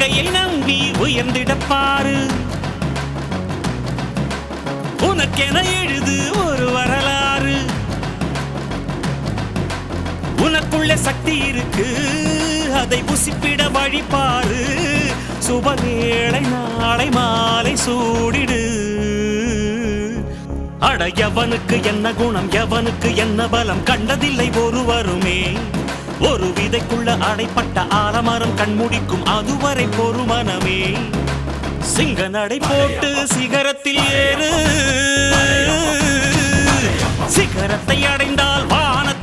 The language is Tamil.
வாழ்க்கையை நம்பி உயர்ந்திடப்பாரு. உனக்கென எழுது ஒரு வரலாறு. உனக்குள்ள சக்தி இருக்கு, அதை புசிப்பிட வழிபாரு. சுபவேளை நாளை மாலை சூடிடு. அட எவனுக்கு என்ன குணம், எவனுக்கு என்ன பலம், கண்டதில்லை ஒருவருமே. ஒரு விதைக்குள்ள அடைப்பட்ட ஆலமரம் கண்முடிக்கும் அதுவரை பொறுமனமே. சிங்க நடை போட்டு சிகரத்தில் ஏறு. சிகரத்தை அடைந்தால் வானத்தில்